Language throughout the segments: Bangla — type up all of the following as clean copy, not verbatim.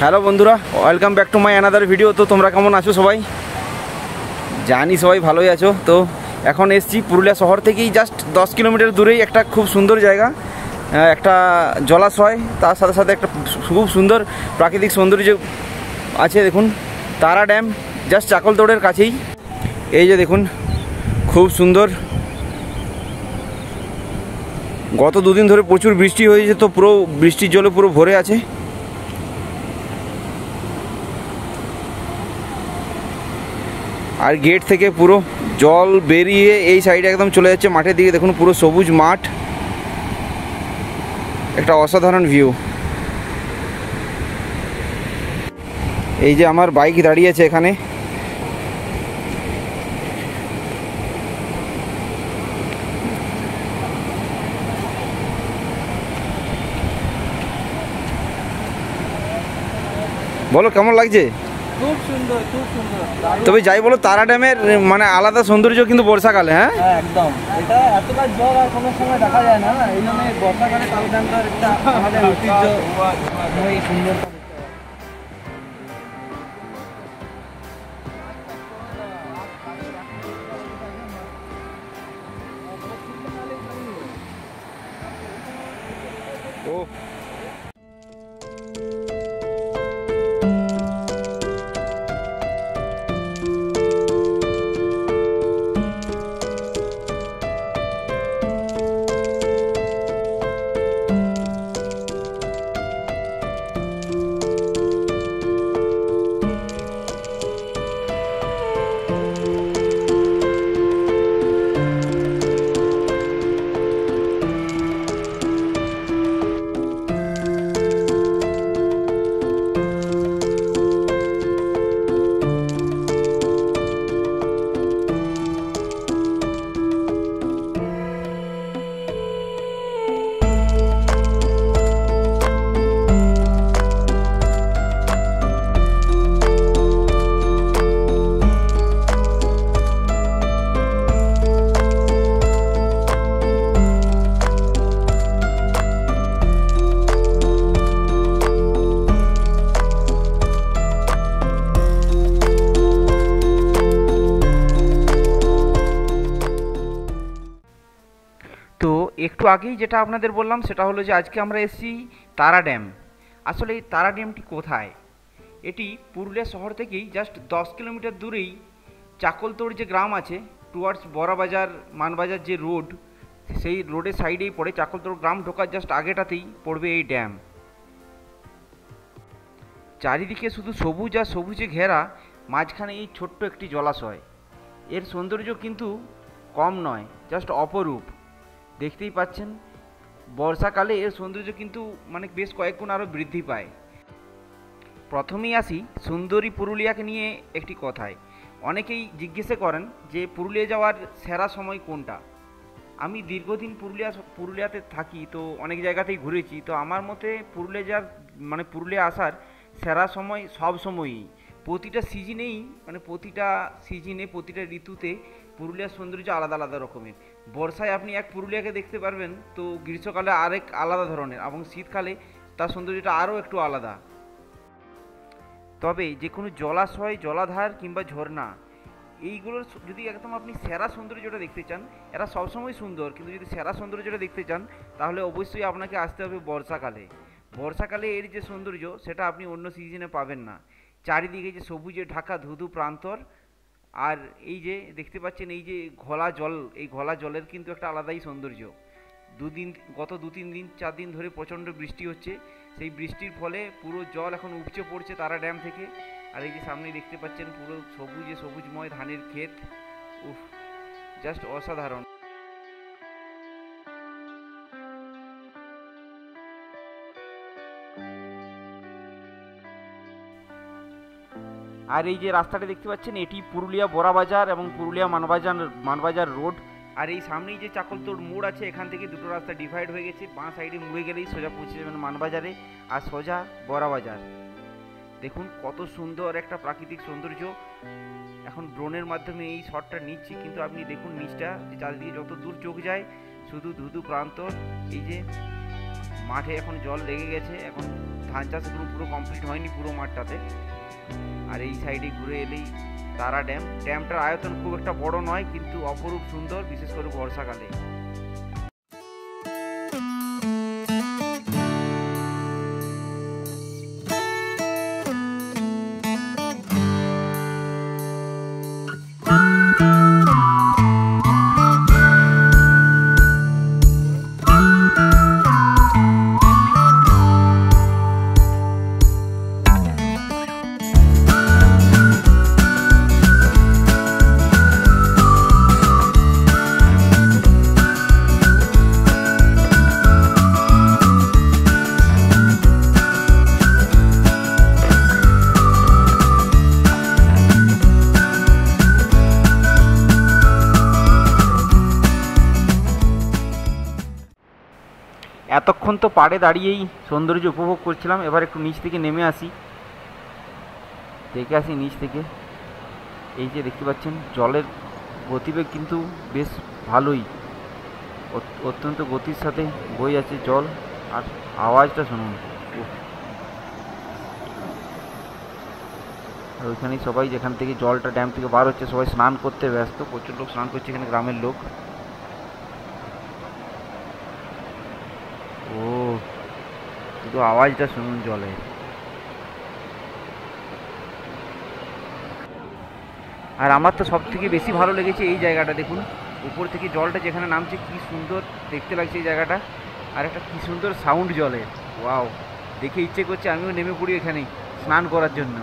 হ্যালো বন্ধুরা, welcome back to my another video. তো তোমরা কেমন আছো সবাই? জানি সবাই ভালোই আছো। তো এখন এসছি পুরুলিয়া শহর থেকেই জাস্ট 10 কিলোমিটার দূরেই একটা খুব সুন্দর জায়গা, একটা জলাশয়, তার সাথে সাথে একটা খুব সুন্দর প্রাকৃতিক সৌন্দর্য আছে। দেখুন তারা ড্যাম, জাস্ট চাকলতোড়ের কাছেই। এই যে দেখুন খুব সুন্দর। গত দুদিন ধরে প্রচুর বৃষ্টি হয়েছে, তো পুরো বৃষ্টির জলে পুরো ভরে আছে। আর গেট থেকে পুরো জল বেরিয়ে এই সাইডে একদম চলে যাচ্ছে মাঠের দিকে। দেখুন পুরো সবুজ মাঠ, একটা অসাধারণ ভিউ। এই যে আমার বাইক দাঁড়িয়ে আছে এখানে। বলো কেমন লাগছে? খুব সুন্দর, খুব সুন্দর। তবে যাই বলো, তারা ড্যামের মানে আলাদা সৌন্দর্য কিন্তু বর্ষাকালে। হ্যাঁ একদম, এটা এতটা জল আর কোনো সময় দেখা যায় না। এই জন্য বর্ষাকালে তারা ড্যামটার একটা আমাদের ঐতিহ্য সুন্দর। ও তো একটু আগেই যেটা আপনাদের বললাম সেটা হলো যে আজকে আমরা এসেছি তারা ড্যাম। আসলে এই তারা ড্যামটি কোথায়? এটি পুরুলিয়া শহর থেকেই জাস্ট 10 কিলোমিটার দূরেই চাকলতোড় যে গ্রাম আছে, টুয়ার্ডস বড়াবাজার মানবাজার যে রোড, সেই রোডের সাইডেই পড়ে। চাকলতোড় গ্রাম ঢোকার জাস্ট আগেটাতেই পড়বে এই ড্যাম। চারিদিকে শুধু সবুজ আর সবুজে ঘেরা, মাঝখানে এই ছোট্ট একটি জলাশয়। এর সৌন্দর্য কিন্তু কম নয়, জাস্ট অপরূপ। দেখতেই পাচ্ছেন বর্ষাকালে এর সৌন্দর্য কিন্তু মানে বেশ কয়েক গুণ আরও বৃদ্ধি পায়। প্রথমেই আসি সুন্দরী পুরুলিয়াকে নিয়ে একটি কথায়। অনেকেই জিজ্ঞেসে করেন যে পুরুলিয়া যাওয়ার সেরা সময় কোনটা। আমি দীর্ঘদিন পুরুলিয়াতে থাকি, তো অনেক জায়গাতেই ঘুরেছি। তো আমার মতে পুরুলিয়া আসার সেরা সময় সব সময়ই, প্রতিটা সিজনে প্রতিটা ঋতুতে পুরুলিয়ার সৌন্দর্য আলাদা আলাদা রকমের। বর্ষায় আপনি এক পুরুলিয়াকে দেখতে পারবেন, তো গ্রীষ্মকালে আরেক আলাদা ধরনের, এবং শীতকালে তার সৌন্দর্যটা আরও একটু আলাদা। তবে যে কোনো জলাশয়, জলাধার কিংবা ঝর্ণা, এইগুলোর যদি একদম আপনি সেরা সৌন্দর্যটা দেখতে চান, এরা সবসময় সুন্দর, কিন্তু যদি সেরা সৌন্দর্যটা দেখতে চান তাহলে অবশ্যই আপনাকে আসতে হবে বর্ষাকালে। বর্ষাকালে এর যে সৌন্দর্য সেটা আপনি অন্য সিজনে পাবেন না। চারিদিকে যে সবুজে ঢাকা ধুধু প্রান্তর, আর এই যে দেখতে পাচ্ছেন এই যে ঘোলা জল, এই ঘোলা জলের কিন্তু একটা আলাদাই সৌন্দর্য। গত 2-3-4 দিন ধরে প্রচণ্ড বৃষ্টি হচ্ছে। সেই বৃষ্টির ফলে পুরো জল এখন উপচে পড়ছে তারা ড্যাম থেকে। আর এই যে সামনেই দেখতে পাচ্ছেন পুরো সবুজময় ধানের ক্ষেত। উফ, জাস্ট অসাধারণ। আর এই যে রাস্তাটা দেখতে পাচ্ছেন, এটি পুরুলিয়া বড়াবাজার এবং পুরুলিয়া মানবাজার রোড। আর এই সামনেই যে চাকলতোড় মোড় আছে, এখান থেকে দুটো রাস্তা ডিভাইড হয়ে গেছে। বাঁ সাইডে মুড়ে গেলেই সোজা পৌঁছে যাবেন মানবাজারে, আর সোজা বড়াবাজার। দেখুন কত সুন্দর একটা প্রাকৃতিক সৌন্দর্য। এখন ড্রোনের মাধ্যমে এই শটটা নিচ্ছি, কিন্তু আপনি দেখুন নিচটা, যে চারিদিকে যত দূর চোখ যায় শুধু ধুধু প্রান্তর। এই যে মাঠে এখন জল লেগে গেছে, এখন ধান চাষ এগুলো পুরো কমপ্লিট হয়নি পুরো মাঠটাতে। আর এই সাইডে ঘুরে এলেই তারা ড্যাম। ড্যামটার আয়তন খুব একটা বড় নয়, কিন্তু অপরূপ সুন্দর, বিশেষ করে বর্ষাকালে। এতক্ষণ তো পাড়ে দাঁড়িয়েই সৌন্দর্য উপভোগ করছিলাম, এবার একটু নিচ থেকে নেমে আসি, দেখে আসি নিচ থেকে। এই যে দেখতে পাচ্ছেন জলের গতিবেগ কিন্তু বেশ ভালোই, অত্যন্ত গতির সাথে বয়ে যাচ্ছে জল। আর আওয়াজটা শুনুন, আর ওইখানেই সবাই যেখান থেকে জলটা ড্যাম থেকে বার হচ্ছে সবাই স্নান করতে ব্যস্ত, প্রচুর লোক স্নান করছে এখানে, গ্রামের লোক। ও শুধু আওয়াজটা শুনুন জলের। আর আমার তো সব থেকে বেশি ভালো লেগেছে এই জায়গাটা, দেখুন উপর থেকে জলটা যেখানে নামছে কি সুন্দর দেখতে লাগছে এই জায়গাটা, আর একটা কি সুন্দর সাউন্ড জলের। ওয়াও, দেখে ইচ্ছে করছে আমিও নেমে পড়ি এখানেই স্নান করার জন্য।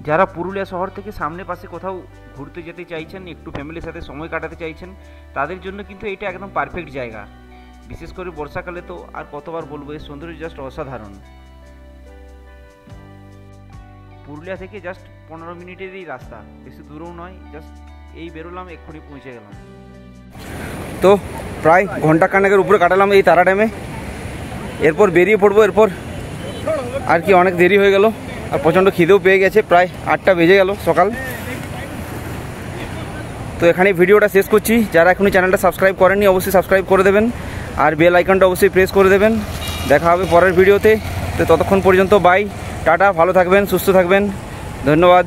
যারা পুরুলিয়া শহর থেকে সামনে পাশে কোথাও ঘুরতে যেতে চাইছেন, একটু ফ্যামিলির সাথে সময় কাটাতে চাইছেন, তাদের জন্য কিন্তু এটা একদম পারফেক্ট জায়গা। বিশেষ করে বর্ষাকালে তো আর কতবার বলবো, এর সৌন্দর্য জাস্ট অসাধারণ। পুরুলিয়া থেকে জাস্ট 15 মিনিটেরই রাস্তা, বেশি দূরও নয়, জাস্ট এই বেরোলাম এক্ষুনি পৌঁছে গেলাম। তো প্রায় ঘন্টা খানেকের উপরে কাটালাম এই তারা ড্যামে, এরপর বেরিয়ে পড়বো। এরপর আর কি অনেক দেরি হয়ে গেল, আর প্রচণ্ড খিদেও পেয়ে গেছে, প্রায় 8টা বেজে গেল সকাল। তো এখানে ভিডিওটা শেষ করছি। যারা এখনই চ্যানেলটা সাবস্ক্রাইব করেননি অবশ্যই সাবস্ক্রাইব করে দেবেন, আর বেল আইকনটা অবশ্যই প্রেস করে দেবেন। দেখা হবে পরের ভিডিওতে। তো ততক্ষণ পর্যন্ত বাই, টাটা, ভালো থাকবেন, সুস্থ থাকবেন, ধন্যবাদ।